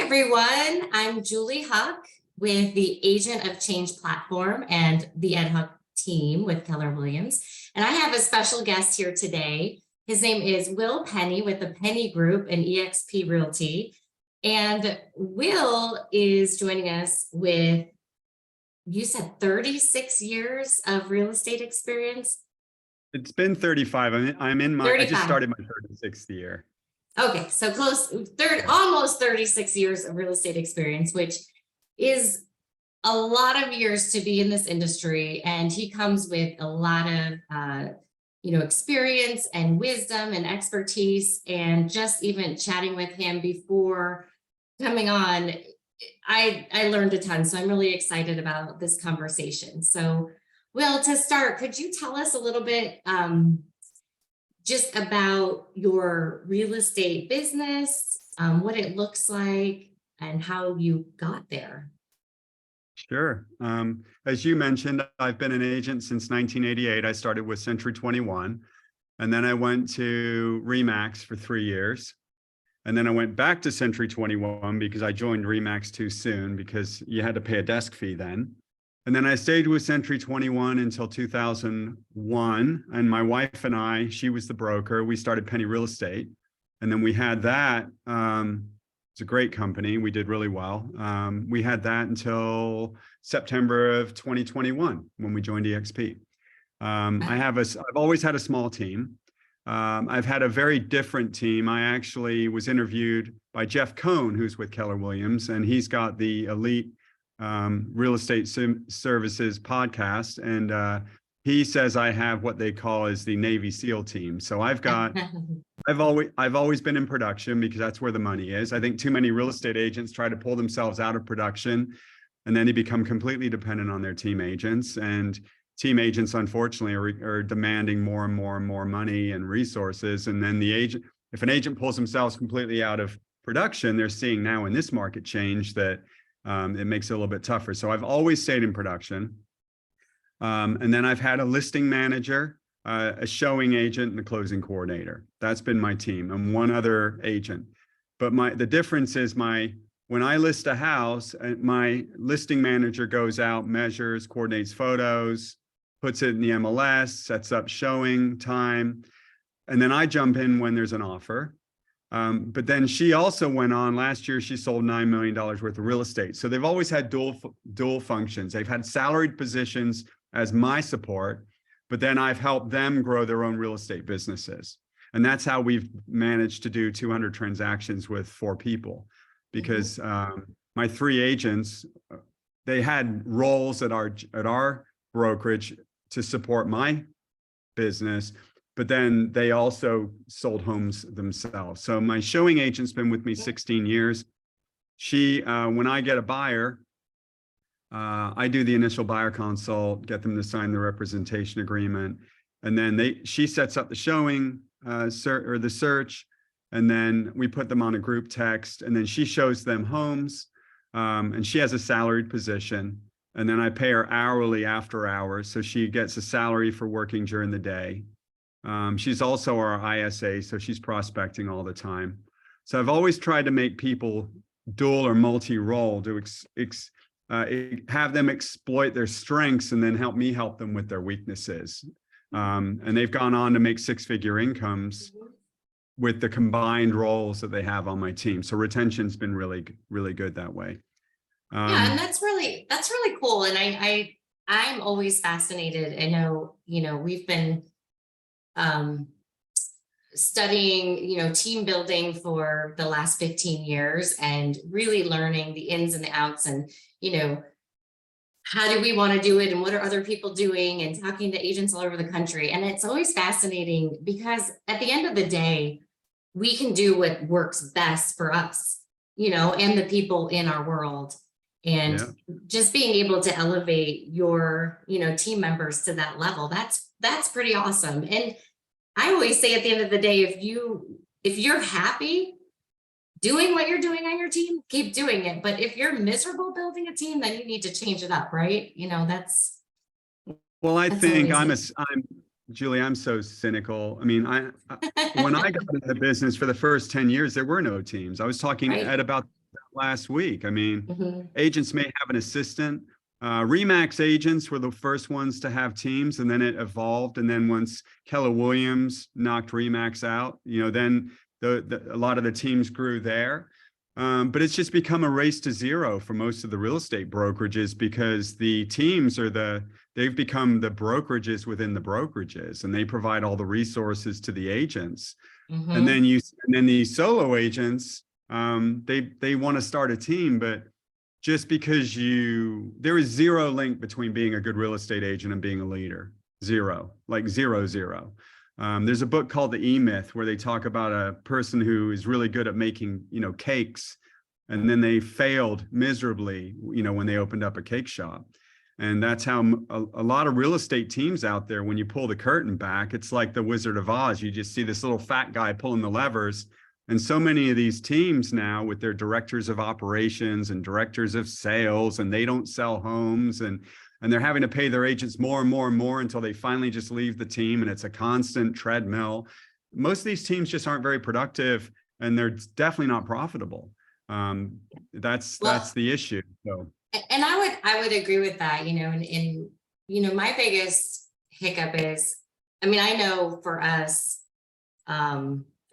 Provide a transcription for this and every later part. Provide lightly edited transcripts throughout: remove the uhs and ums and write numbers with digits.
everyone. I'm Julie Huck with the Agent of Change platform and the Ed Huck team with Keller Williams. And I have a special guest here today. His name is Will Penney with the Penney Group and EXP Realty. And Will is joining us with, you said 36 years of real estate experience? It's been 35. I just started my 36th year. Okay, so almost 36 years of real estate experience, which is a lot of years to be in this industry. And he comes with a lot of, experience and wisdom and expertise. And just even chatting with him before coming on, I learned a ton. So I'm really excited about this conversation. So, Will, to start, could you tell us a little bit just about your real estate business, what it looks like, and how you got there? Sure. As you mentioned, I've been an agent since 1988. I started with Century 21, and then I went to RE/MAX for 3 years. And then I went back to Century 21 because I joined RE/MAX too soon because you had to pay a desk fee then. And then I stayed with Century 21 until 2001. And my wife and I, she was the broker, we started Penney Real Estate. And then we had that, it's a great company. We did really well. We had that until September of 2021 when we joined EXP. I've always had a small team. I've had a very different team. I actually was interviewed by Jeff Cohn, who's with Keller Williams, and he's got the Elite Real Estate Services podcast, and he says I have what they call as the Navy SEAL team. So I've always been in production because that's where the money is. I think too many real estate agents try to pull themselves out of production, and then they become completely dependent on their team agents. And team agents, unfortunately, are demanding more and more and more money and resources. And then if an agent pulls themselves completely out of production, they're seeing now in this market change that it makes it a little bit tougher. So I've always stayed in production. And then I've had a listing manager, a showing agent, and a closing coordinator. That's been my team, and one other agent. But the difference is when I list a house, my listing manager goes out, measures, coordinates photos, puts it in the MLS, sets up showing time, and then I jump in when there's an offer. But then she also went on last year, she sold $9 million worth of real estate. So they've always had dual functions. They've had salaried positions as my support, but then I've helped them grow their own real estate businesses. And that's how we've managed to do 200 transactions with 4 people, because my 3 agents, they had roles at our brokerage to support my business, but then they also sold homes themselves. So my showing agent's been with me 16 years. She, when I get a buyer, I do the initial buyer consult, get them to sign the representation agreement, and then she sets up the showing or the search, and then we put them on a group text, and then she shows them homes, and she has a salaried position, and then I pay her hourly after hours, so she gets a salary for working during the day. She's also our ISA, so she's prospecting all the time. So I've always tried to make people dual or multi-role to have them exploit their strengths and then help me help them with their weaknesses. And they've gone on to make 6-figure incomes with the combined roles that they have on my team. So retention's been really, really good that way. Yeah, and that's really cool. And I'm always fascinated. I know, we've been studying, team building for the last 15 years and really learning the ins and the outs and, how do we want to do it and what are other people doing, and talking to agents all over the country. And it's always fascinating because at the end of the day, we can do what works best for us, and the people in our world. And just being able to elevate your, team members to that level, that's pretty awesome. And I always say at the end of the day, if you're happy doing what you're doing on your team, keep doing it. But if you're miserable building a team, then you need to change it up, right? That's. Well, I think Julie, I'm so cynical. I mean, when I got into the business for the first 10 years, there were no teams. I was talking to Ed about last week. I mean, Mhm. agents may have an assistant. Remax agents were the first ones to have teams, and then it evolved. And then once Keller Williams knocked Remax out, then a lot of the teams grew there. But it's just become a race to zero for most of the real estate brokerages, because the teams they've become the brokerages within the brokerages, and they provide all the resources to the agents. And Mhm. then these solo agents, they want to start a team, but just because there is zero link between being a good real estate agent and being a leader. Zero, like zero. There's a book called The E-Myth where they talk about a person who is really good at making, cakes, and then they failed miserably, when they opened up a cake shop. And that's how a lot of real estate teams out there, when you pull the curtain back, it's like the Wizard of Oz. You just see this little fat guy pulling the levers. And so many of these teams now, with their directors of operations and directors of sales, and they don't sell homes, and they're having to pay their agents more and more and more until they finally just leave the team, and it's a constant treadmill. Most of these teams just aren't very productive, and they're definitely not profitable. That's Well, the issue. So and I would agree with that, and my biggest hiccup is, I mean, I know for us,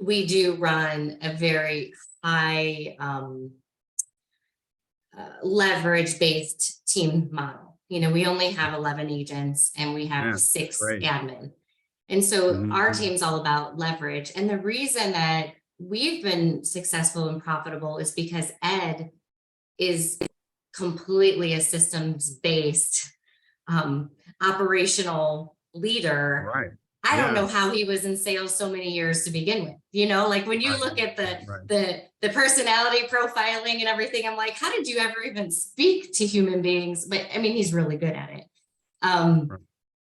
we do run a very high leverage based team model. We only have 11 agents and we have yeah, 6 great. admin. And so our Mhm. team's all about leverage. And the reason that we've been successful and profitable is because Ed is completely a systems based operational leader. Right. I don't Yeah. know how he was in sales so many years to begin with. Like when you Right. look at Right. the personality profiling and everything, I'm like, how did you ever even speak to human beings? But I mean, he's really good at it. Right.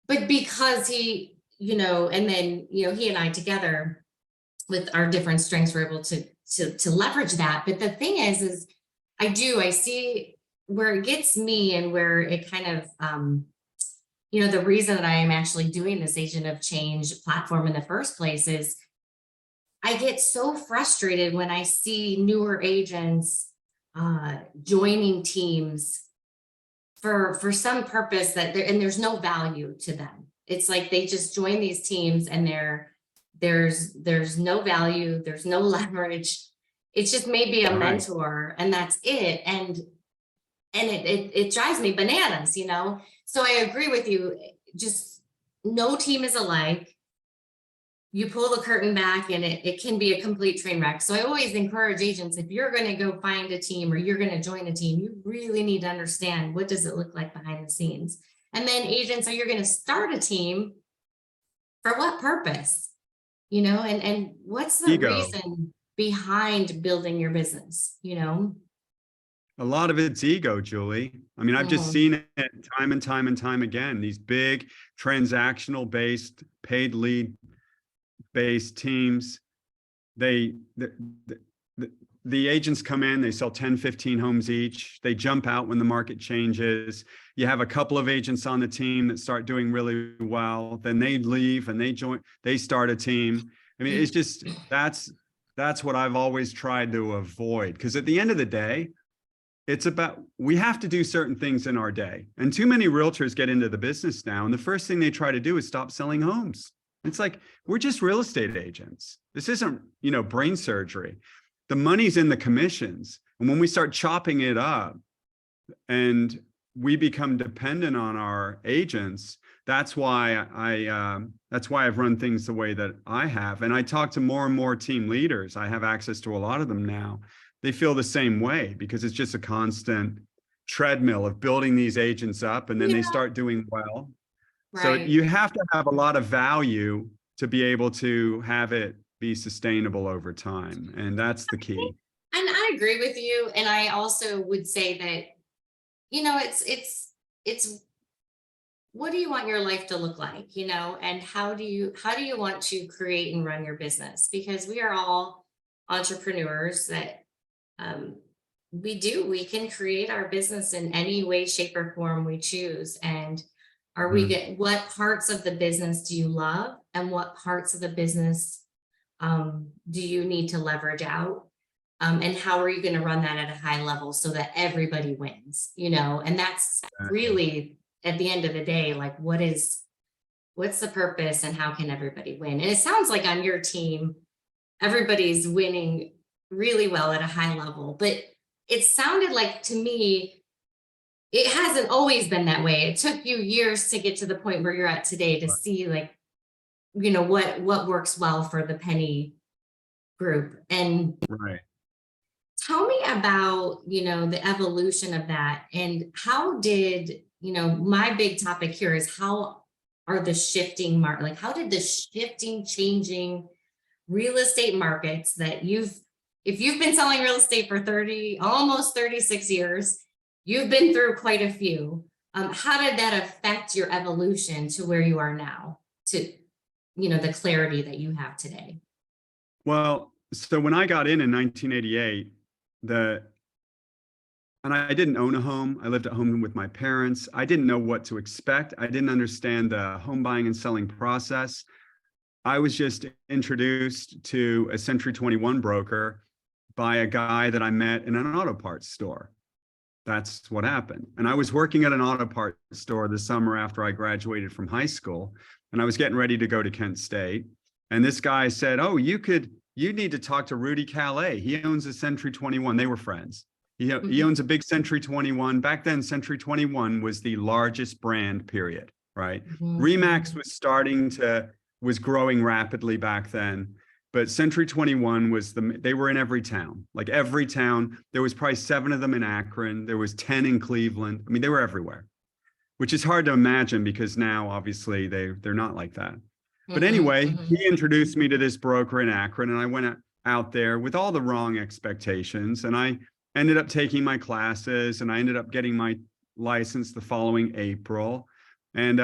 But because he, and then he and I together with our different strengths were able to leverage that. But the thing is I see where it gets me and where it kind of the reason that I am actually doing this Agent of Change platform in the first place is I get so frustrated when I see newer agents joining teams for some purpose and there's no value to them. It's like they just join these teams and there's no value, there's no leverage. It's just maybe a Right. mentor and that's it. And it drives me bananas. So I agree with you. Just no team is alike. You pull the curtain back and it can be a complete train wreck. So I always encourage agents, if you're going to go find a team or you're going to join a team, you really need to understand what does it look like behind the scenes. And then agents, are you going to start a team for what purpose? And what's the Ego. reason behind building your business? A lot of it's ego, Julie. I mean, I've just Mhm. seen it time and time and time again. These big transactional based, paid lead based teams, they the agents come in, they sell 10, 15 homes each. They jump out when the market changes. You have a couple of agents on the team that start doing really well. Then they leave and they start a team. I mean, it's just that's what I've always tried to avoid. Because at the end of the day, we have to do certain things in our day. And too many realtors get into the business now, and the first thing they try to do is stop selling homes. It's like, we're just real estate agents. This isn't, brain surgery. The money's in the commissions. And when we start chopping it up and we become dependent on our agents, that's why I've run things the way that I have. And I talk to more and more team leaders. I have access to a lot of them now. They feel the same way, because it's just a constant treadmill of building these agents up, and then they Yeah, start doing well. So right. you have to have a lot of value to be able to have it be sustainable over time. And that's the key. And I agree with you. And I also would say that, it's what do you want your life to look like, and how do you want to create and run your business? Because we are all entrepreneurs that um, we can create our business in any way, shape, or form we choose. And Mhm. what parts of the business do you love and what parts of the business do you need to leverage out? And how are you going to run that at a high level so that everybody wins, and that's really at the end of the day, like what's the purpose and how can everybody win? And it sounds like on your team, everybody's winning really well at a high level, but it sounded like to me, it hasn't always been that way. It took you years to get to the point where you're at today to see like, what works well for the Penney Group. And Right. tell me about, the evolution of that and how did, my big topic here is how are the shifting like how did the changing real estate markets that if you've been selling real estate for almost 36 years, you've been through quite a few. How did that affect your evolution to where you are now, to, the clarity that you have today? Well, so when I got in 1988, and I didn't own a home. I lived at home with my parents. I didn't know what to expect. I didn't understand the home buying and selling process. I was just introduced to a Century 21 broker by a guy that I met in an auto parts store. That's what happened. And I was working at an auto parts store the summer after I graduated from high school, and I was getting ready to go to Kent State. And this guy said, "Oh, you need to talk to Rudy Calais. He owns a Century 21." They were friends. He owns a big Century 21. Back then, Century 21 was the largest brand, period, right? Remax was growing rapidly back then, but Century 21 they were in every town. Like every town, there was probably 7 of them in Akron. There was 10 in Cleveland. I mean, they were everywhere, which is hard to imagine because now, obviously, they're not like that. But anyway, he introduced me to this broker in Akron, and I went out there with all the wrong expectations, and I ended up taking my classes, and I ended up getting my license the following April. And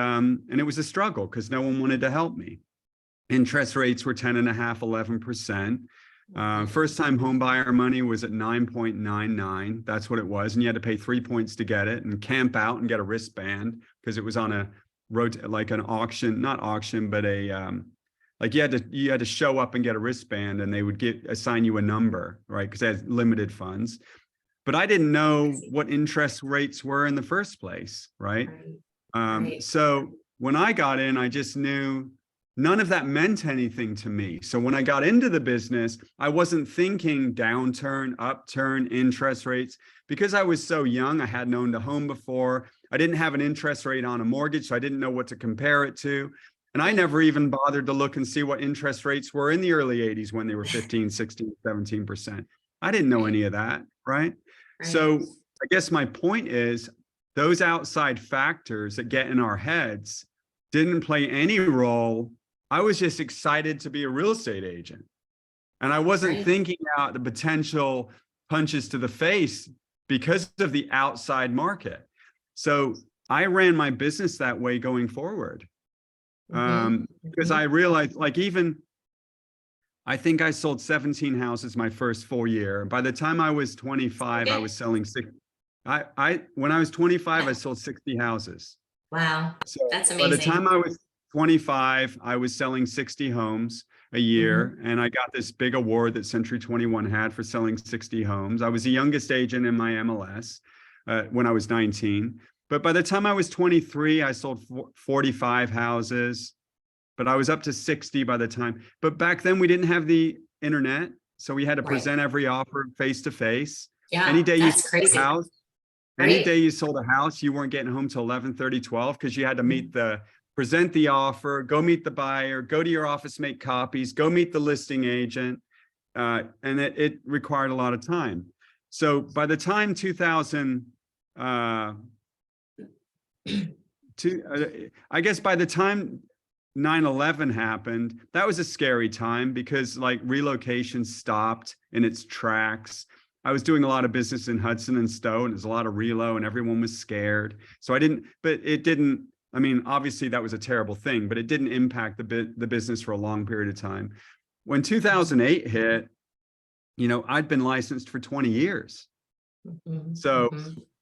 it was a struggle because no one wanted to help me. Interest rates were 10.5%, 11%. First time home buyer money was at 9.99. That's what it was. And you had to pay 3 points to get it and camp out and get a wristband because it was on a road, like an auction, not auction, but like you had to show up and get a wristband, and they would assign you a number, right? Because they had limited funds. But I didn't know what interest rates were in the first place, right? So when I got in, I just knew none of that meant anything to me. So when I got into the business, I wasn't thinking downturn, upturn, interest rates, because I was so young. I hadn't owned a home before. I didn't have an interest rate on a mortgage, so I didn't know what to compare it to. And I never even bothered to look and see what interest rates were in the early 80s when they were 15, 16, 17%. I didn't know any of that, right? So I guess my point is those outside factors that get in our heads didn't play any role. I was just excited to be a real estate agent. And I wasn't thinking about the potential punches to the face because of the outside market. So I ran my business that way going forward. Because I realized, like, I think I sold 17 houses my first full year. By the time I was 25, I was selling when I was 25, I sold 60 houses. Wow. So that's amazing. By the time I was 25, I was selling 60 homes a year. And I got this big award that Century 21 had for selling 60 homes. I was the youngest agent in my MLS when I was 19. But by the time I was 23, I sold 45 houses, but I was up to 60 by the time. But back then we didn't have the internet. So we had to present every offer face to face. Yeah, any day that's crazy. Any day you sold a house, you weren't getting home till 11:30, 12, because you had to present the offer, go meet the buyer, go to your office, make copies, go meet the listing agent. And it required a lot of time. So by the time 2000, I guess by the time 9/11 happened, that was a scary time because like relocation stopped in its tracks. I was doing a lot of business in Hudson and Stowe, and there's a lot of relo, and everyone was scared. So I mean, obviously that was a terrible thing, but it didn't impact the business for a long period of time. When 2008 hit, I'd been licensed for 20 years. So,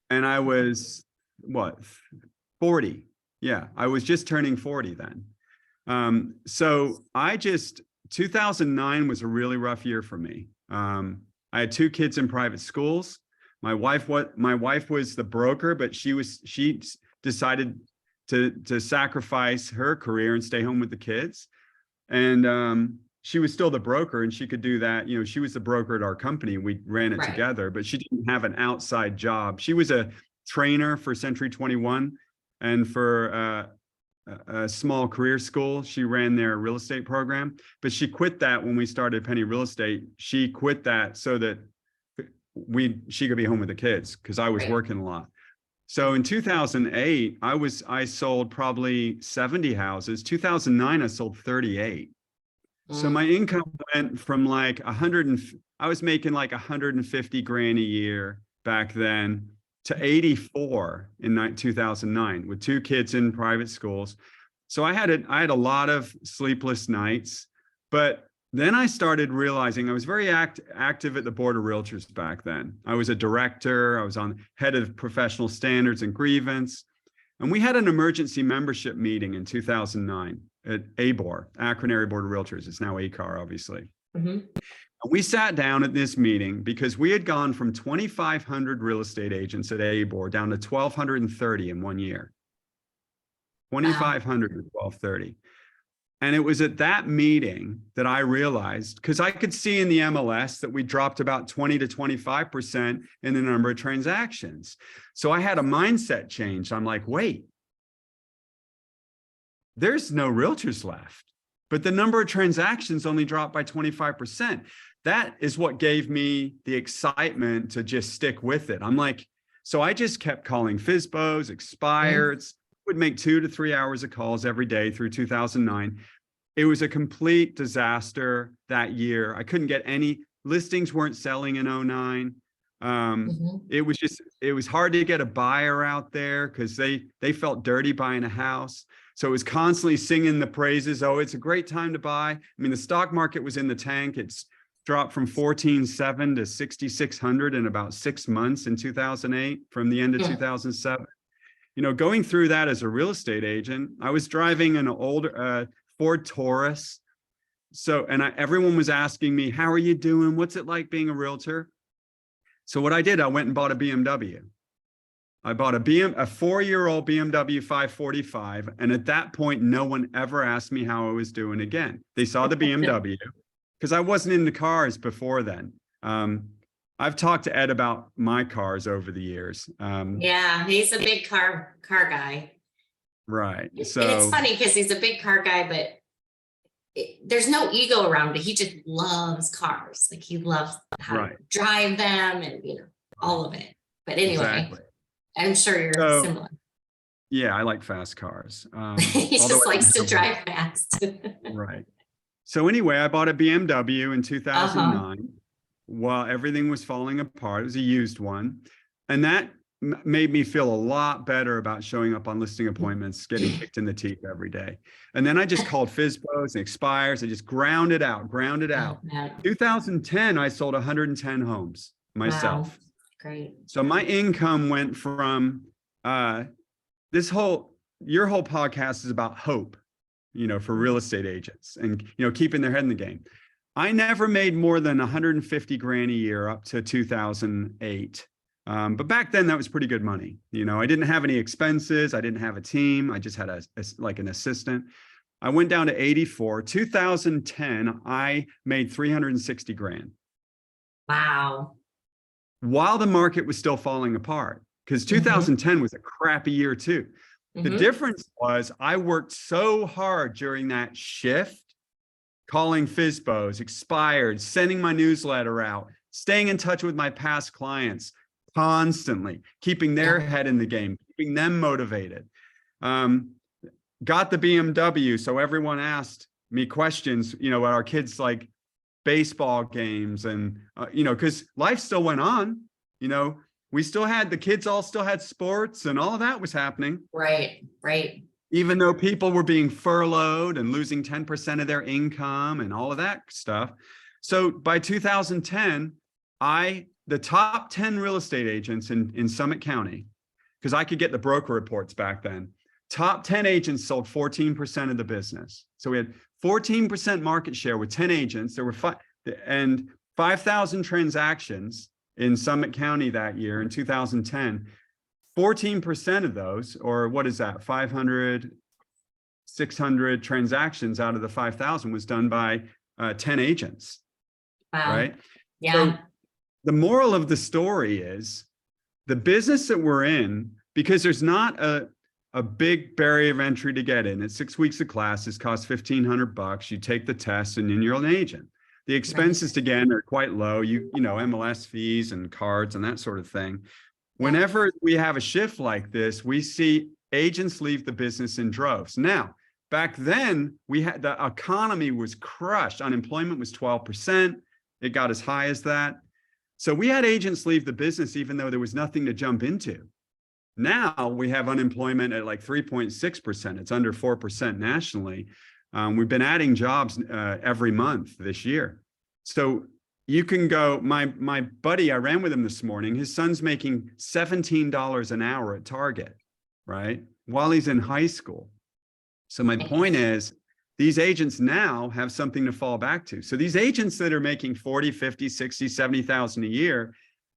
and I was, 40. Yeah, I was just turning 40 then. So 2009 was a really rough year for me. I had 2 kids in private schools. My wife was the broker, but she decided to sacrifice her career and stay home with the kids. And she was still the broker, and she could do that. You know, she was the broker at our company. We ran it Right. together, but she didn't have an outside job. She was a trainer for Century 21 and for a small career school. She ran their real estate program, but she quit that when we started Penney Real Estate. She quit that so that she could be home with the kids, because I was Right. working a lot. So in 2008, I sold probably 70 houses. 2009, I sold 38. So my income went from like I was making like 150 grand a year back then to 84 in 2009 with 2 kids in private schools. So I had a lot of sleepless nights, but then I started realizing I was very active at the Board of Realtors back then. I was a director. I was on head of professional standards and grievance. And we had an emergency membership meeting in 2009 at ABOR, Akron Area Board of Realtors. It's now ACAR, obviously. Mhm. We sat down at this meeting because we had gone from 2,500 real estate agents at ABOR down to 1,230 in 1 year. 2,500 to 1,230. And it was at that meeting that I realized, because I could see in the MLS that we dropped about 20 to 25% in the number of transactions. So I had a mindset change. I'm like, wait, there's no realtors left, but the number of transactions only dropped by 25%. That is what gave me the excitement to just stick with it. I'm like, so I just kept calling FSBOs, expireds, would make 2 to 3 hours of calls every day through 2009. It was a complete disaster that year. I couldn't get any listings, weren't selling in 2009. It was hard to get a buyer out there because they felt dirty buying a house. So it was constantly singing the praises. Oh, it's a great time to buy. I mean, the stock market was in the tank. It's dropped from 14,700 to 6,600 in about 6 months in 2008 from the end of 2007. You know, going through that as a real estate agent, I was driving an older Ford Taurus. So, and everyone was asking me, how are you doing? What's it like being a realtor? So what I did, I went and bought a BMW. I bought a 4-year-old BMW 545. And at that point, no one ever asked me how I was doing again. They saw the BMW because I wasn't into cars before then. I've talked to Ed about my cars over the years. Yeah, he's a big car guy. Right. So, and it's funny because he's a big car guy, but there's no ego around it. He just loves cars. Like he loves how to drive them and, you know, all of it. But anyway, I'm sure you're similar. Yeah, I like fast cars. He just likes to drive fast. Right. So anyway, I bought a BMW in 2009 while everything was falling apart. It was a used one. And that made me feel a lot better about showing up on listing appointments, getting kicked in the teeth every day. And then I just called FSBOs and expires. I just ground it out. 2010, I sold 110 homes myself. Wow. Great. So my income went from your whole podcast is about hope, you know, for real estate agents and, you know, keeping their head in the game. I never made more than 150 grand a year up to 2008. But back then that was pretty good money. You know, I didn't have any expenses. I didn't have a team. I just had like an assistant. I went down to 84. 2010, I made 360 grand. Wow. While the market was still falling apart, because 2010 was a crappy year too. The difference was I worked so hard during that shift, calling FSBOs, expired, sending my newsletter out, staying in touch with my past clients, constantly keeping their head in the game, keeping them motivated. Got the BMW. So everyone asked me questions, you know, at our kids' like baseball games and, you know, because life still went on, you know, the kids all still had sports and all of that was happening. Right. Even though people were being furloughed and losing 10% of their income and all of that stuff. So by 2010, the top 10 real estate agents in Summit County, because I could get the broker reports back then, top 10 agents sold 14% of the business. So we had 14% market share with 10 agents. There were 5, and 5,000 transactions in Summit County that year in 2010. 14% of those, or what is that, 500, 600 transactions out of the 5,000 was done by 10 agents, Wow. right? Yeah. So the moral of the story is the business that we're in, because there's not a big barrier of entry to get in. It's 6 weeks of classes, cost $1,500. You take the test and then you're an agent. The expenses again are quite low. You know, MLS fees and cards and that sort of thing. Whenever we have a shift like this, we see agents leave the business in droves. Now, back then, the economy was crushed. Unemployment was 12%. It got as high as that. So we had agents leave the business even though there was nothing to jump into. Now we have unemployment at like 3.6%. It's under 4% nationally. We've been adding jobs every month this year. So you can go, my buddy, I ran with him this morning. His son's making $17 an hour at Target, right? While he's in high school. So my point is, these agents now have something to fall back to. So these agents that are making 40, 50, 60, 70,000 a year,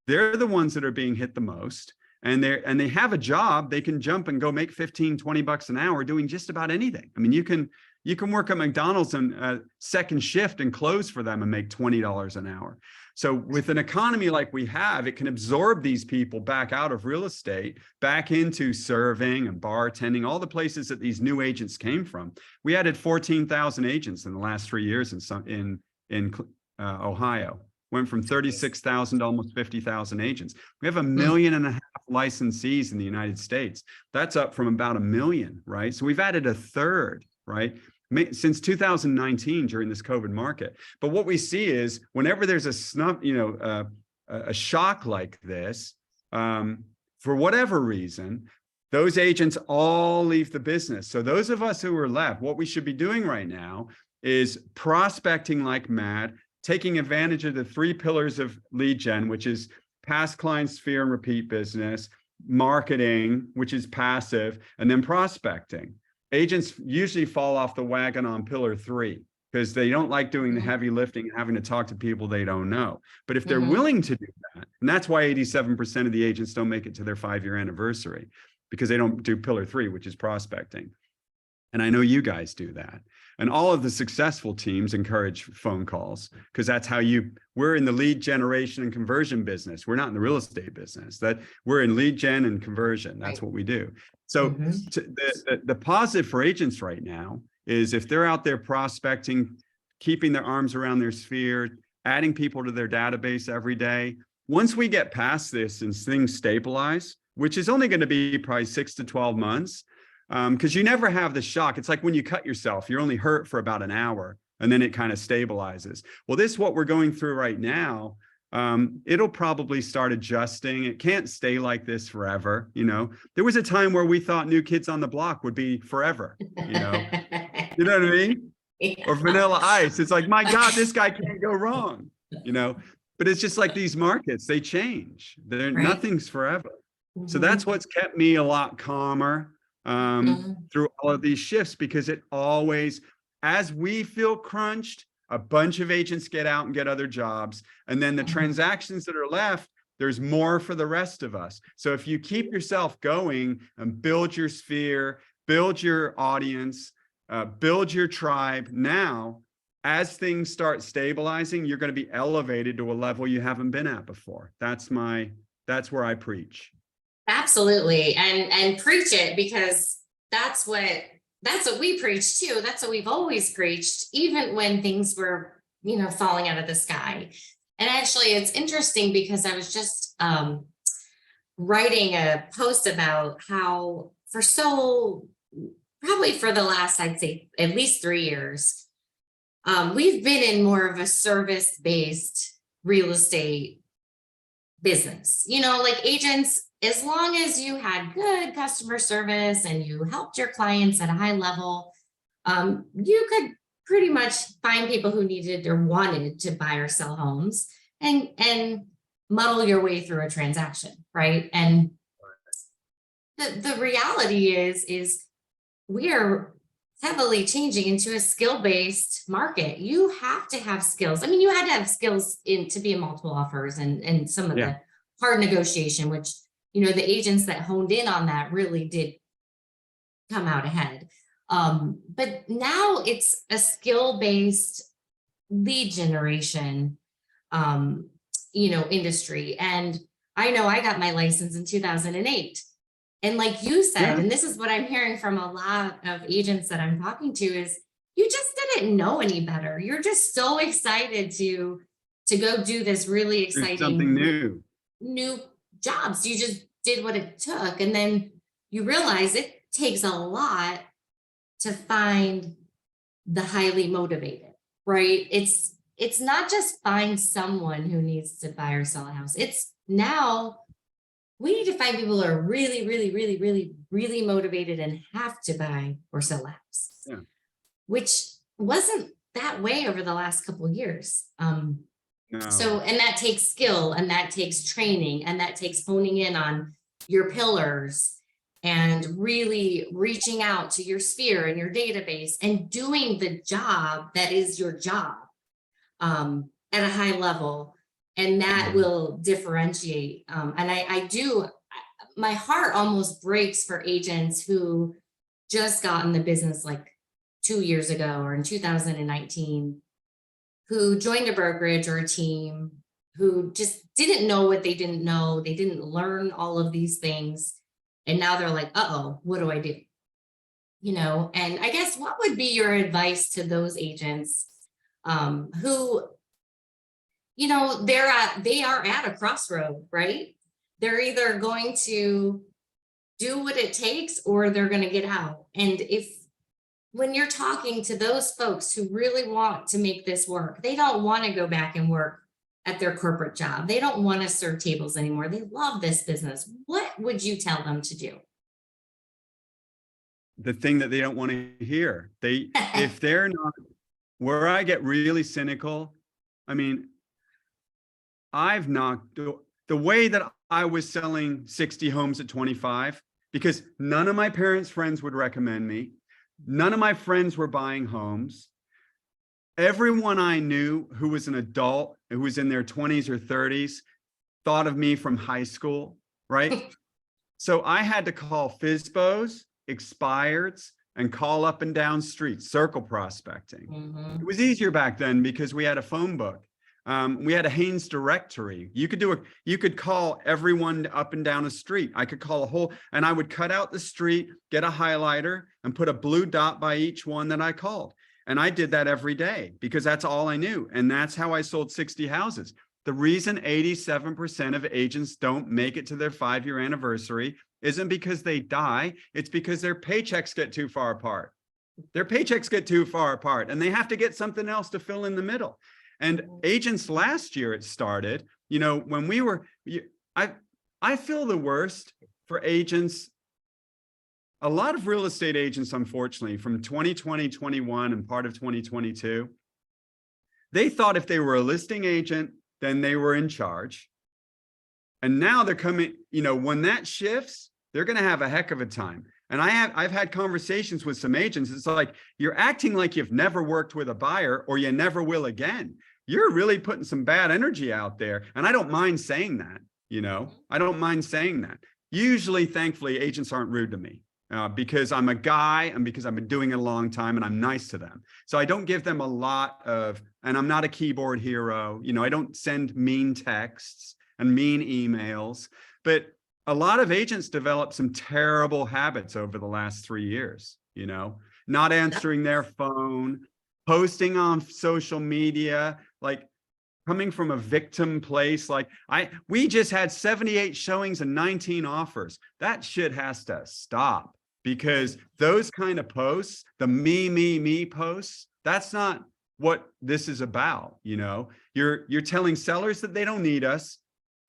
they're the ones that are being hit the most. And they have a job, they can jump and go make 15, 20 bucks an hour doing just about anything. I mean, you can work at McDonald's and second shift and close for them and make $20 an hour. So with an economy like we have, it can absorb these people back out of real estate, back into serving and bartending, all the places that these new agents came from. We added 14,000 agents in the last 3 years in Ohio. Went from 36,000 to almost 50,000 agents. We have 1.5 million licensees in the United States. That's up from about 1 million, right? So we've added a third, right? Since 2019 during this COVID market. But what we see is whenever there's a shock like this, for whatever reason, those agents all leave the business. So those of us who are left, what we should be doing right now is prospecting like mad, taking advantage of the 3 pillars of lead gen, which is past client sphere and repeat business, marketing, which is passive, and then prospecting. Agents usually fall off the wagon on pillar 3 because they don't like doing the heavy lifting and having to talk to people they don't know. But if they're willing to do that, and that's why 87% of the agents don't make it to their 5-year anniversary, because they don't do pillar 3, which is prospecting. And I know you guys do that. And all of the successful teams encourage phone calls because that's how we're in the lead generation and conversion business. We're not in the real estate business. That we're in lead gen and conversion. That's what we do. So the positive for agents right now is if they're out there prospecting, keeping their arms around their sphere, adding people to their database every day. Once we get past this and things stabilize, which is only going to be probably 6 to 12 months, because you never have the shock. It's like when you cut yourself, you're only hurt for about an hour and then it kind of stabilizes. Well, this is what we're going through right now. It'll probably start adjusting. It can't stay like this forever. You know, there was a time where we thought New Kids on the Block would be forever, you know what I mean? Yeah. Or Vanilla Ice. It's like, my God, this guy can't go wrong, you know, but it's just like these markets, they change. Nothing's forever. So that's what's kept me a lot calmer through all of these shifts, because it always, as we feel crunched, a bunch of agents get out and get other jobs. And then the transactions that are left, there's more for the rest of us. So if you keep yourself going and build your sphere, build your audience, build your tribe now, as things start stabilizing, you're going to be elevated to a level you haven't been at before. That's where I preach. Absolutely. And preach it, because that's what we preach too. That's what we've always preached, even when things were, falling out of the sky. And actually it's interesting because I was just writing a post about how probably for the last, I'd say at least 3 years, we've been in more of a service-based real estate business, like agents. As long as you had good customer service and you helped your clients at a high level, you could pretty much find people who needed or wanted to buy or sell homes and muddle your way through a transaction, right? And the reality is we are heavily changing into a skill-based market. You have to have skills. I mean, you had to have skills to be in multiple offers and some of Yeah. the hard negotiation, which, the agents that honed in on that really did come out ahead. But now it's a skill-based lead generation, industry. And I know I got my license in 2008. And like you said, Yeah. and this is what I'm hearing from a lot of agents that I'm talking to, is you just didn't know any better. You're just so excited to go do this really Do something exciting new jobs. You just did what it took. And then you realize it takes a lot to find the highly motivated, right? It's not just find someone who needs to buy or sell a house. It's now we need to find people who are really, really, really, really, really motivated and have to buy or sell a house, Yeah. which wasn't that way over the last couple of years. No. So, and that takes skill, and that takes training, and that takes honing in on your pillars and really reaching out to your sphere and your database and doing the job that is your job at a high level. And that will differentiate. And my heart almost breaks for agents who just got in the business like 2 years ago or in 2019, who joined a brokerage or a team, who just didn't know what they didn't know. They didn't learn all of these things. And now they're like, uh-oh, what do I do? And I guess what would be your advice to those agents who, they are at a crossroad, right? They're either going to do what it takes or they're going to get out. And when you're talking to those folks who really want to make this work, they don't want to go back and work at their corporate job. They don't want to serve tables anymore. They love this business. What would you tell them to do? The thing that they don't want to hear. If they're not, where I get really cynical, I mean, I've knocked the way that I was selling 60 homes at 25, because none of my parents' friends would recommend me. None of my friends were buying homes. Everyone I knew who was an adult, who was in their 20s or 30s, thought of me from high school, right? So I had to call FSBOs, expireds, and call up and down streets, circle prospecting. Mm-hmm. It was easier back then because we had a phone book. We had a Haynes directory. You could call everyone up and down a street. I could call and I would cut out the street, get a highlighter, and put a blue dot by each one that I called. And I did that every day because that's all I knew. And that's how I sold 60 houses. The reason 87% of agents don't make it to their 5-year anniversary isn't because they die. It's because their paychecks get too far apart. Their paychecks get too far apart and they have to get something else to fill in the middle. And agents last year, it started, when we were, I feel the worst for agents. A lot of real estate agents, unfortunately, from 2020, 21 and part of 2022, they thought if they were a listing agent, then they were in charge. And now they're coming, when that shifts, they're going to have a heck of a time. And I've had conversations with some agents. It's like, you're acting like you've never worked with a buyer or you never will again. You're really putting some bad energy out there. And I don't mind saying that, I don't mind saying that. Usually, thankfully, agents aren't rude to me because I'm a guy and because I've been doing it a long time and I'm nice to them. So I don't give them a lot and I'm not a keyboard hero. I don't send mean texts and mean emails, but a lot of agents developed some terrible habits over the last 3 years, not answering their phone, posting on social media, like coming from a victim place. Like we just had 78 showings and 19 offers. That shit has to stop because those kind of posts, the me posts, that's not what this is about. You're telling sellers that they don't need us,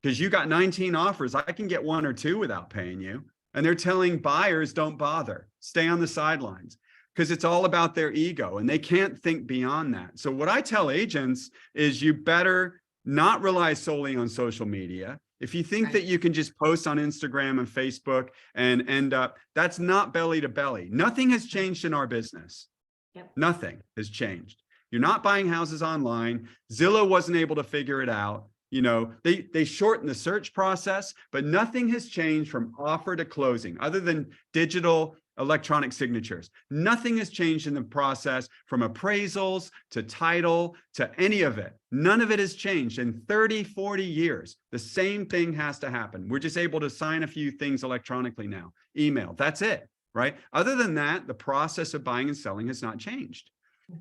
because you got 19 offers, I can get 1 or 2 without paying you. And they're telling buyers, don't bother, stay on the sidelines, because it's all about their ego and they can't think beyond that. So what I tell agents is you better not rely solely on social media. If you think Right. that you can just post on Instagram and Facebook and end up, that's not belly to belly. Nothing has changed in our business. Yep. Nothing has changed. You're not buying houses online. Zillow wasn't able to figure it out. You know, they shortened the search process, but nothing has changed from offer to closing other than digital electronic signatures. Nothing has changed in the process from appraisals to title to any of it. None of it has changed in 30, 40 years. The same thing has to happen. We're just able to sign a few things electronically now, email, that's it, right? Other than that, the process of buying and selling has not changed.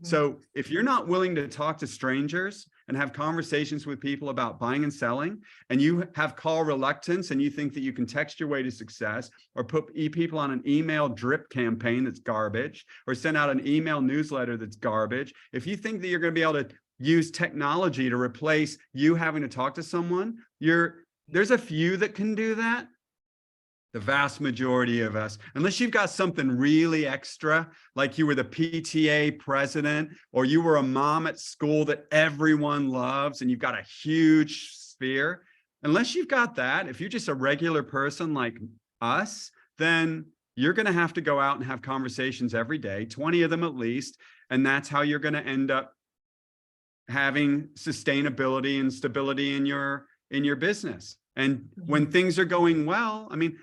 So if you're not willing to talk to strangers and have conversations with people about buying and selling, and you have call reluctance and you think that you can text your way to success or put people on an email drip campaign that's garbage or send out an email newsletter that's garbage, if you think that you're going to be able to use technology to replace you having to talk to someone, there's a few that can do that. The vast majority of us, unless you've got something really extra, like you were the PTA president or you were a mom at school that everyone loves and you've got a huge sphere, unless you've got that, if you're just a regular person like us, then you're going to have to go out and have conversations every day, 20 of them at least. And that's how you're going to end up having sustainability and stability in your business. And when things are going well, I mean,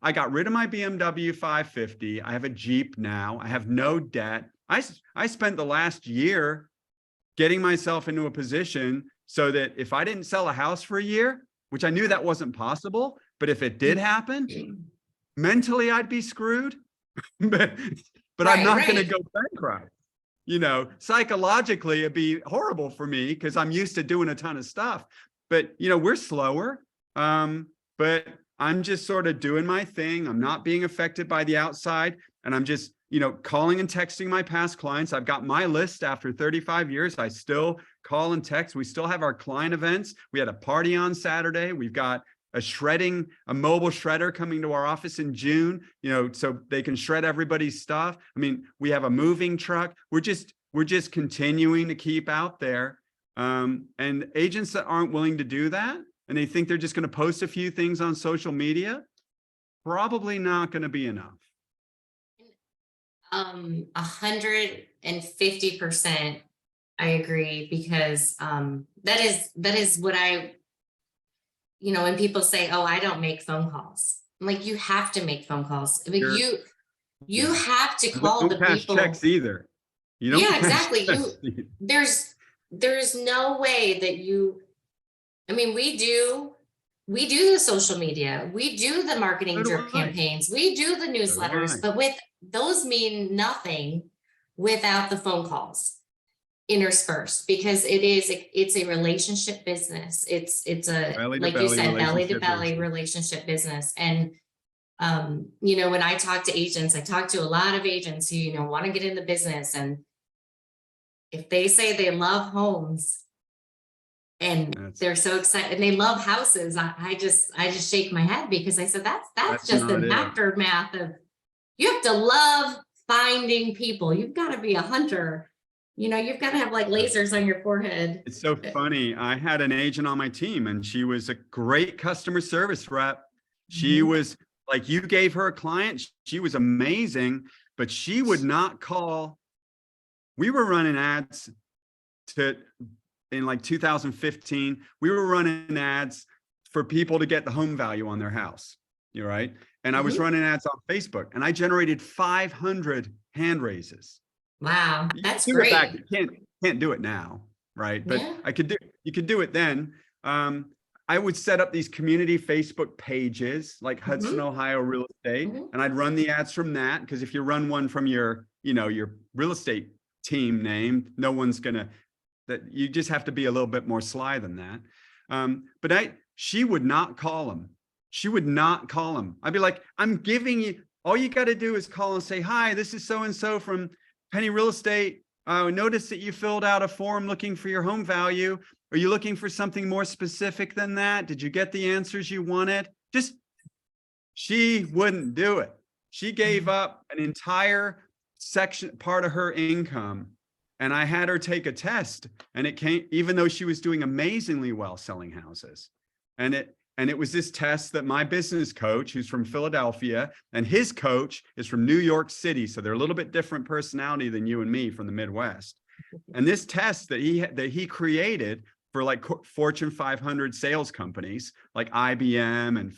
I got rid of my BMW 550. I have a Jeep now. I have no debt. I spent the last year getting myself into a position so that if I didn't sell a house for a year, which I knew that wasn't possible, but if it did happen, mentally I'd be screwed. but I'm not going to go bankrupt. You know, psychologically it'd be horrible for me because I'm used to doing a ton of stuff. But, you know, we're slower. But I'm just sort of doing my thing. I'm not being affected by the outside. And I'm just, you know, calling and texting my past clients. I've got my list after 35 years. I still call and text. We still have our client events. We had a party on Saturday. We've got a mobile shredder coming to our office in June, you know, so they can shred everybody's stuff. I mean, we have a moving truck. We're just continuing to keep out there. And agents that aren't willing to do that, and they think they're just going to post a few things on social media, probably not going to be enough. 150%, I agree, because that is what you know, when people say, "Oh, I don't make phone calls," I'm like, you have to make phone calls. I mean, you have to call the cash people. checks either. You don't. Yeah, cash exactly. checks. There's no way that you. I mean, we do the social media, we do the marketing So do drip I. campaigns, we do the newsletters, but with those mean nothing without the phone calls interspersed, because it's a relationship business. It's a, like you said, belly to belly relationship business. And you know, when I talk to agents, I talk to a lot of agents who, you know, want to get in the business, and if they say they love homes and they're so excited and they love houses, I just shake my head, because I said that's just an aftermath of, you have to love finding people. You've got to be a hunter. You know, you've got to have like lasers on your forehead. It's so funny. I had an agent on my team and she was a great customer service rep. She was like, you gave her a client. She was amazing, but she would not call. We were running ads in like 2015, we were running ads for people to get the home value on their house. You're right. And I was running ads on Facebook and I generated 500 hand raises. Wow. That's great. You can't do it now. Right. But you could do it then. I would set up these community Facebook pages like Hudson, Ohio Real Estate. And I'd run the ads from that. Because if you run one from your real estate team name, no one's going to, that you just have to be a little bit more sly than that. But she would not call him. She would not call him. I'd be like, I'm giving you, all you got to do is call and say, hi, this is so-and-so from Penney Real Estate. I noticed that you filled out a form looking for your home value. Are you looking for something more specific than that? Did you get the answers you wanted? She wouldn't do it. She gave up an entire part of her income. And I had her take a test, and it came, even though she was doing amazingly well selling houses. And And it was this test that my business coach, who's from Philadelphia, and his coach is from New York City. So they're a little bit different personality than you and me from the Midwest. And this test that he created for like Fortune 500 sales companies like IBM and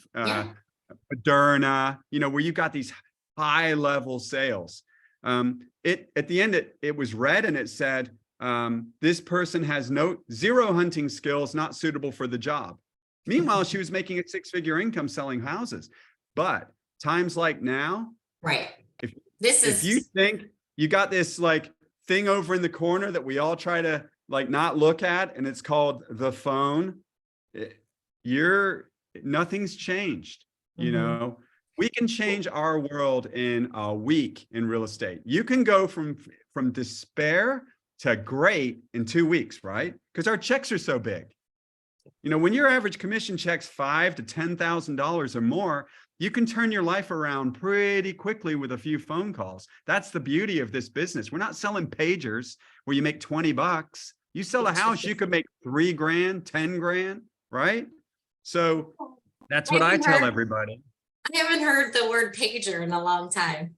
Moderna, where you got these high level sales. At the end, it was read and it said, this person has zero hunting skills, not suitable for the job. Meanwhile, she was making a 6-figure income selling houses. But times like now, right? If you think you got this like thing over in the corner that we all try to like not look at, and it's called the phone, nothing's changed. We can change our world in a week in real estate. You can go from despair to great in 2 weeks, right? Because our checks are so big. When your average commission check's $5,000 to $10,000 or more, you can turn your life around pretty quickly with a few phone calls. That's the beauty of this business. We're not selling pagers where you make $20. You sell a house, you could make $3 grand, 10 grand, right? So that's what I tell everybody. I haven't heard the word pager in a long time.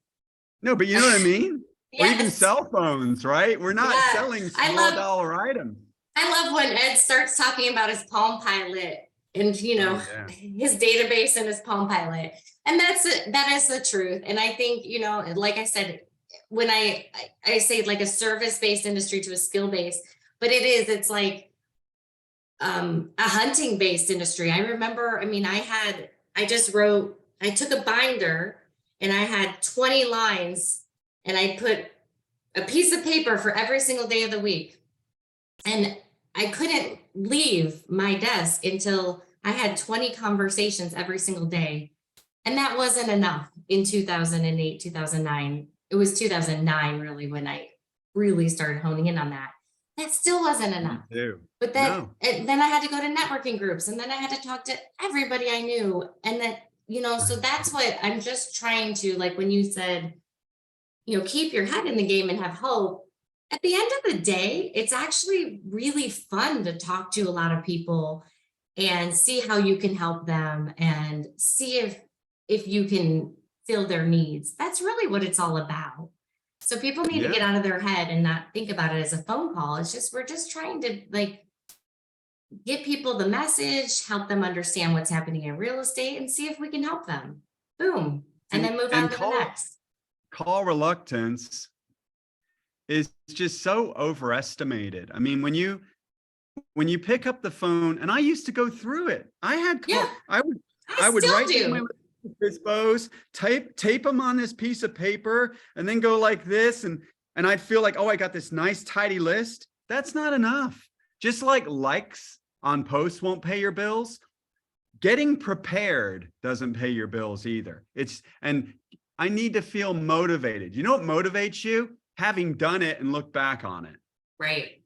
No, but you know what I mean? Yes. Or even cell phones, right? We're not selling small dollar items. I love when Ed starts talking about his Palm Pilot and, his database and his Palm Pilot. And that is the truth. And I think, like I said, when I say like a service-based industry to a skill-based, but it's like a hunting-based industry. I remember, I took a binder and I had 20 lines and I put a piece of paper for every single day of the week. And I couldn't leave my desk until I had 20 conversations every single day. And that wasn't enough in 2008, 2009. It was 2009 really when I really started honing in on that. That still wasn't enough. But then I had to go to networking groups and then I had to talk to everybody I knew. And so that's what I'm just trying to, like when you said, keep your head in the game and have hope. At the end of the day, it's actually really fun to talk to a lot of people and see how you can help them and see if you can fill their needs. That's really what it's all about. So people need to get out of their head and not think about it as a phone call. We're just trying to like get people the message, help them understand what's happening in real estate and see if we can help them. Boom. And then move on to the next. Call reluctance is just so overestimated. I mean, when you pick up the phone, and I used to go through it. I would write dispos, tape them on this piece of paper, and then go like this, and I'd feel like, oh, I got this nice tidy list. That's not enough. Just like likes on posts won't pay your bills, getting prepared doesn't pay your bills either. And I need to feel motivated. You know what motivates you? Having done it and look back on it. Right.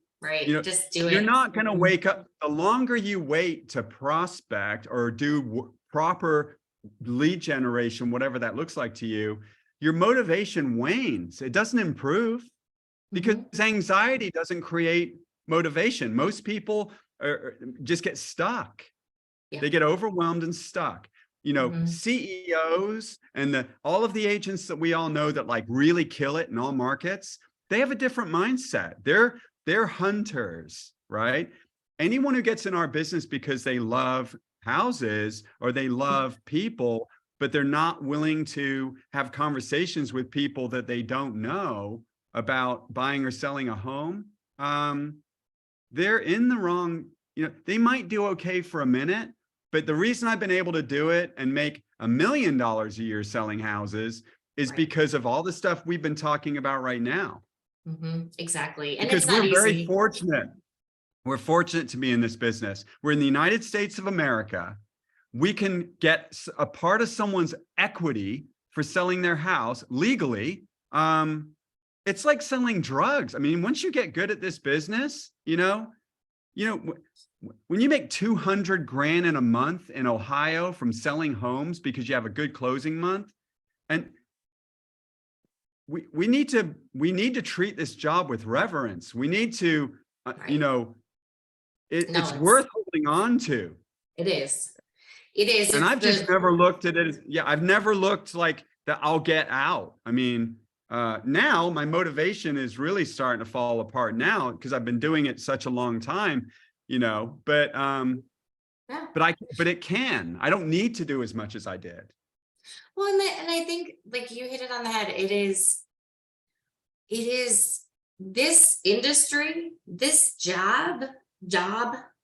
Just do it. You're not going to wake up. The longer you wait to prospect or do proper lead generation, whatever that looks like to you, your motivation wanes. It doesn't improve because anxiety doesn't create motivation. Most people just get stuck. Yeah. They get overwhelmed and stuck. CEOs and all of the agents that we all know that like really kill it in all markets, they have a different mindset. They're hunters, right? Anyone who gets in our business because they love houses or they love people, but they're not willing to have conversations with people that they don't know about buying or selling a home, they're in the wrong, they might do okay for a minute. But the reason I've been able to do it and make $1 million a year selling houses is because of all the stuff we've been talking about right now. Exactly. And because we're very fortunate. We're fortunate to be in this business. We're in the United States of America. We can get a part of someone's equity for selling their house legally. It's like selling drugs. I mean, once you get good at this business, when you make 200 grand in a month in Ohio from selling homes because you have a good closing month, and we need to treat this job with reverence. We need to, it's worth holding on to. It is. It is. And It's I've just the, never looked at it as, yeah, I've never looked like that I'll get out. I mean, now my motivation is really starting to fall apart now because I've been doing it such a long time, yeah. but it can. I don't need to do as much as I did. Well, and I think like you hit it on the head. It is this industry, this job,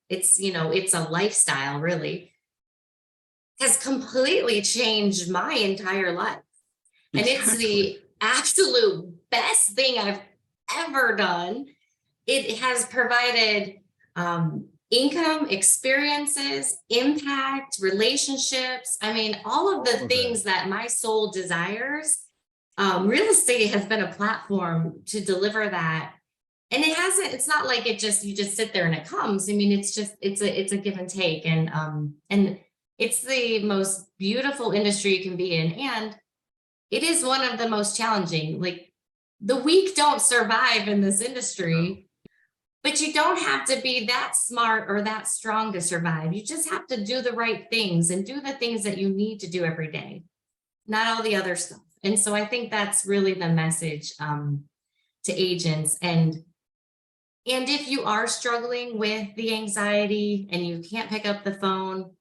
it's, it's a lifestyle really, has completely changed my entire life. And it's Exactly. the absolute best thing I've ever done. It has provided income, experiences, impact, relationships. I mean, all of the All of it. things that my soul desires. Real estate has been a platform to deliver that. And it's not like you just sit there and it comes. I mean, it's a give and take. And it's the most beautiful industry you can be in. And it is one of the most challenging. Like the weak don't survive in this industry, but you don't have to be that smart or that strong to survive. You just have to do the right things and do the things that you need to do every day, not all the other stuff. And so I think that's really the message to agents. And if you are struggling with the anxiety and you can't pick up the phone,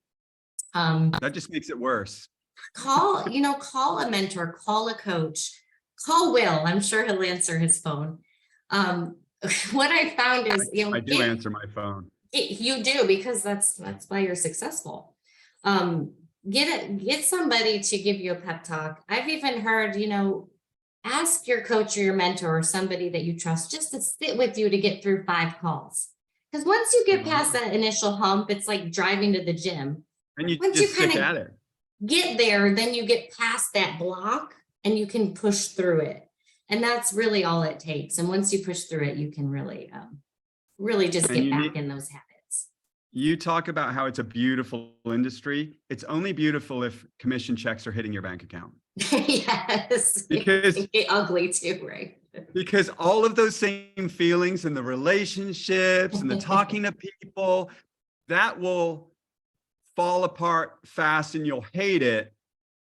That just makes it worse. call a mentor, call a coach, call Will. I'm sure he'll answer his phone. What I found is, I do answer my phone. you do, because that's why you're successful. Get somebody to give you a pep talk. I've even heard, ask your coach or your mentor or somebody that you trust just to sit with you to get through 5 calls. Because once you get past that initial hump, it's like driving to the gym. And you Once just you stick kind at of it. get there, then you get past that block and you can push through it. And that's really all it takes. And once you push through it, you can really, really just And get back in those habits. you talk about how it's a beautiful industry. It's only beautiful if commission checks are hitting your bank account. Yes. Because It can get ugly too, right? because all of those same feelings and the relationships and the talking to people, that will fall apart fast and you'll hate it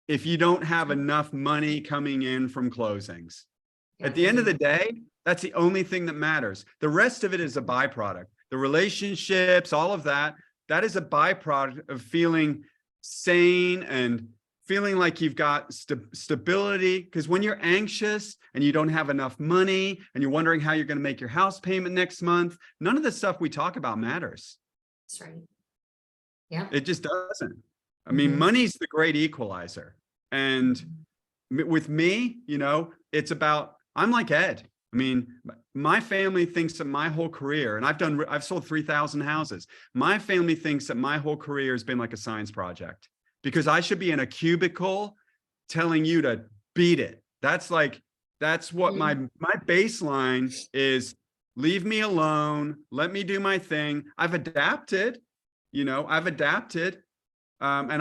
if you don't have enough money coming in from closings. At the end of the day, that's the only thing that matters. The rest of it is a byproduct. The relationships, all of that, that is a byproduct of feeling sane and feeling like you've got stability. Because when you're anxious and you don't have enough money and you're wondering how you're going to make your house payment next month, none of the stuff we talk about matters. That's right. Yeah. It just doesn't. I mean, money's the great equalizer. And with me, it's about, I'm like Ed. I mean, my family thinks that my whole career, and I've sold 3,000 houses. My family thinks that my whole career has been like a science project because I should be in a cubicle telling you to beat it. That's what my baseline is. Leave me alone. Let me do my thing. I've adapted, and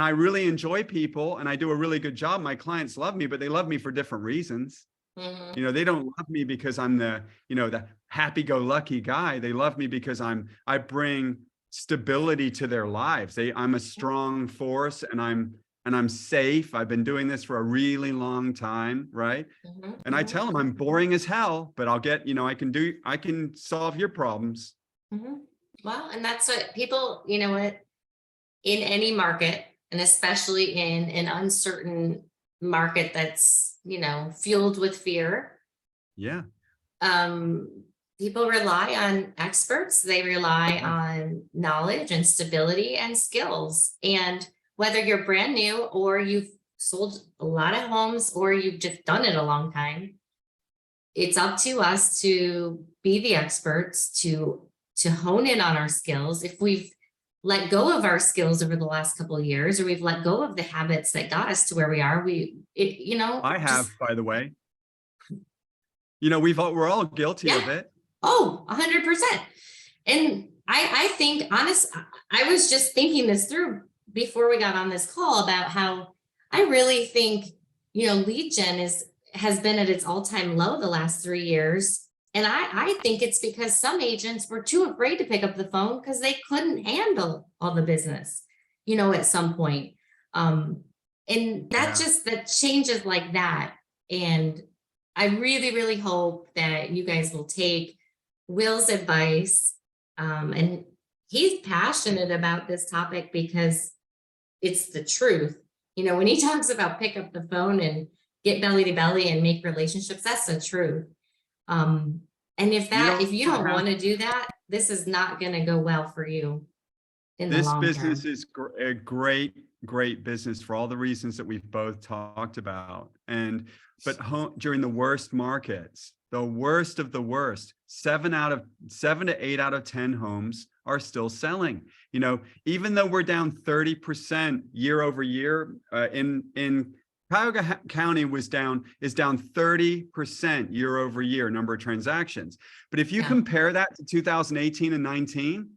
I really enjoy people and I do a really good job. My clients love me, but they love me for different reasons. They don't love me because I'm the happy-go-lucky guy. They love me because I bring stability to their lives. I'm a strong force and I'm safe. I've been doing this for a really long time, right? And I tell them I'm boring as hell, but I'll get, I can solve your problems. Well, and that's what people, in any market, and especially in an uncertain market that's, fueled with fear. Yeah. People rely on experts. They rely on knowledge and stability and skills. And whether you're brand new or you've sold a lot of homes or you've just done it a long time, it's up to us to be the experts, to hone in on our skills. If we've let go of our skills over the last couple of years, or we've let go of the habits that got us to where we are, I have, by the way. We're all guilty of it. Oh, 100%. And I think, I was just thinking this through before we got on this call about how I really think, lead gen has been at its all-time low the last 3 years. And I think it's because some agents were too afraid to pick up the phone because they couldn't handle all the business, at some point. And that changes like that. And I really, really hope that you guys will take Will's advice. And he's passionate about this topic because it's the truth. When he talks about pick up the phone and get belly to belly and make relationships, that's the truth. And if you don't want to do that, this is not going to go well for you in the long term. This business is a great business for all the reasons that we've both talked about. But during the worst markets, the worst of the worst, 7 to 8 out of 10 homes are still selling. Even though we're down 30% year over year, in Cuyahoga County is down 30% year over year, number of transactions. But if you compare that to 2018 and 19,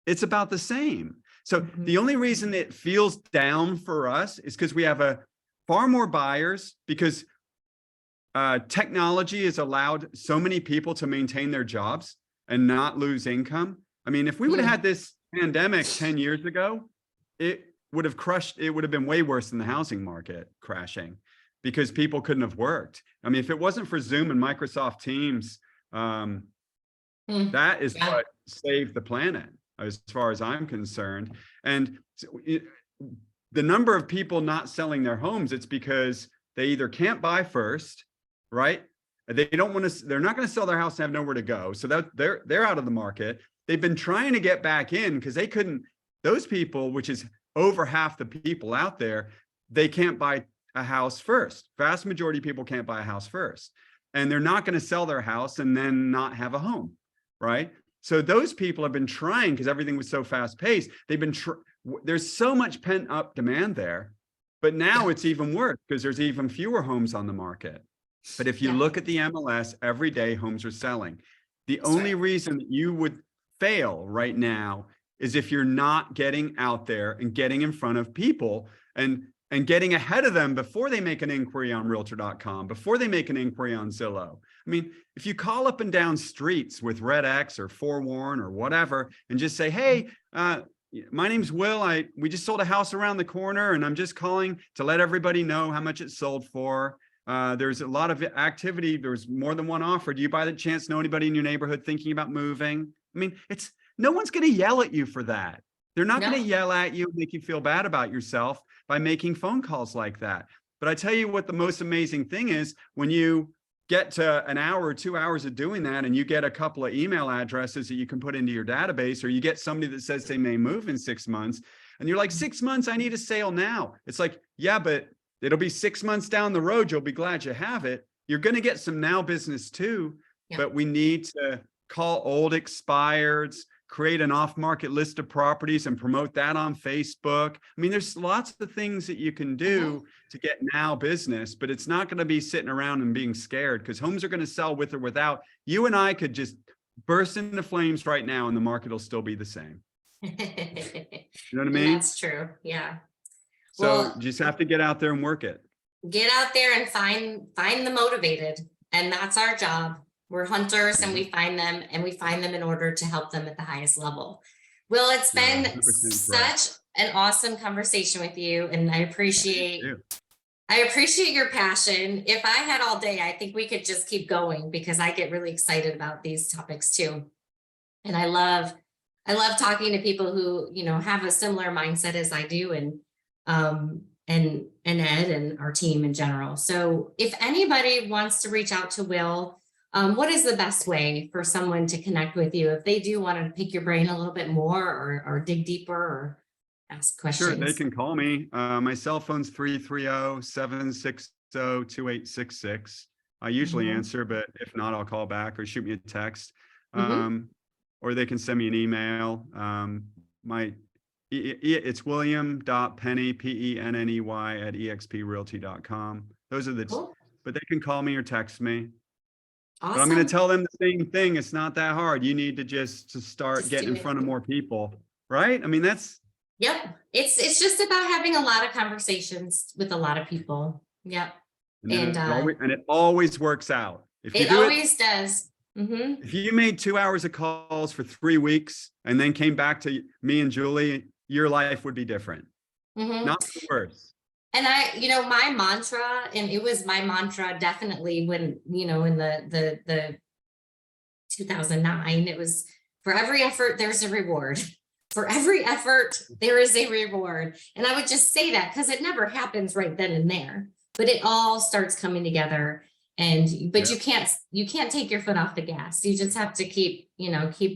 it's about the same. So the only reason it feels down for us is because we have far more buyers, because technology has allowed so many people to maintain their jobs and not lose income. I mean, if we would have had this pandemic 10 years ago, it would have been way worse than the housing market crashing, because people couldn't have worked. I mean, if it wasn't for Zoom and Microsoft Teams, that is what saved the planet, as far as I'm concerned. And the number of people not selling their homes, it's because they either can't buy first, right? They're not going to sell their house and have nowhere to go. So that they're out of the market. They've been trying to get back in because those people, which is over half the people out there, they can't buy a house first. Vast majority of people can't buy a house first. And they're not going to sell their house and then not have a home, right? So those people have been trying, because everything was so fast paced. There's so much pent up demand there, but now it's even worse because there's even fewer homes on the market. But if you look at the MLS, every day homes are selling. The only reason that you would fail right now is if you're not getting out there and getting in front of people and getting ahead of them before they make an inquiry on realtor.com, before they make an inquiry on Zillow. I mean, if you call up and down streets with Red X or Forewarn or whatever, and just say, hey, my name's Will. We just sold a house around the corner, and I'm just calling to let everybody know how much it sold for. There's a lot of activity. There's more than one offer. Do you by the chance know anybody in your neighborhood thinking about moving? I mean, no one's going to yell at you for that. They're not going to yell at you and make you feel bad about yourself by making phone calls like that. But I tell you what, the most amazing thing is when you get to an hour or 2 hours of doing that, and you get a couple of email addresses that you can put into your database, or you get somebody that says they may move in 6 months, and you're like, 6 months, I need a sale now. It's like, yeah, but it'll be 6 months down the road. You'll be glad you have it. You're going to get some now business too, but we need to call old expireds, create an off-market list of properties and promote that on Facebook. I mean, there's lots of things that you can do to get now business, but it's not going to be sitting around and being scared, because homes are going to sell with or without. You and I could just burst into flames right now and the market will still be the same. You know what I mean? That's true. Yeah. So you just have to get out there and work it. Get out there and find the motivated. And that's our job. We're hunters, and we find them in order to help them at the highest level. Will, it's been such an awesome conversation with you, and I appreciate your passion. If I had all day, I think we could just keep going, because I get really excited about these topics too. And I love talking to people who, have a similar mindset as I do, and Ed and our team in general. So if anybody wants to reach out to Will, what is the best way for someone to connect with you if they do want to pick your brain a little bit more, or dig deeper, or ask questions? Sure, they can call me. My cell phone's 330-760-2866. I usually answer, but if not, I'll call back or shoot me a text. Or they can send me an email. It's william.penney, Penney, @exprealty.com. Those are but they can call me or text me. Awesome. But I'm going to tell them the same thing. It's not that hard. You need to start getting in front of more people, right? I mean, Yep. It's just about having a lot of conversations with a lot of people. Yep. And it always works out. It always does. If you made 2 hours of calls for 3 weeks and then came back to me and Julie, your life would be different. Mhm. not the worst. And my mantra, and it was my mantra definitely when, in the 2009, it was, for every effort, there's a reward. For every effort, there is a reward. And I would just say that because it never happens right then and there, but it all starts coming together. But Yeah. you can't take your foot off the gas. You just have to keep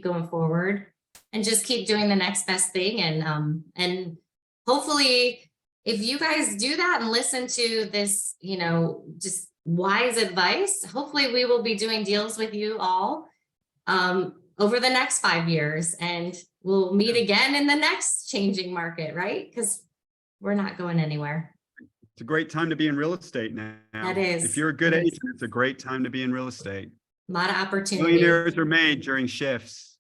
going forward and just keep doing the next best thing. And hopefully if you guys do that and listen to this, just wise advice, hopefully we will be doing deals with you all over the next 5 years, and we'll meet again in the next changing market, right? Because we're not going anywhere. It's a great time to be in real estate now. That is. If you're a good It is. agent, it's a great time to be in real estate. A lot of opportunity. Millionaires are made during shifts.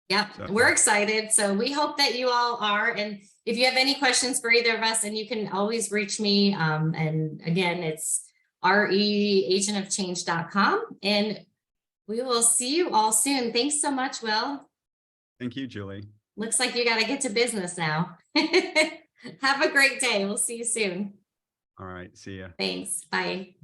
Yep, So. we're excited. So we hope that you all are. And if you have any questions for either of us, and you can always reach me. And again, it's reagentofchange.com. And we will see you all soon. Thanks so much, Will. Thank you, Julie. Looks like you got to get to business now. Have a great day. We'll see you soon. All right. See ya. Thanks. Bye.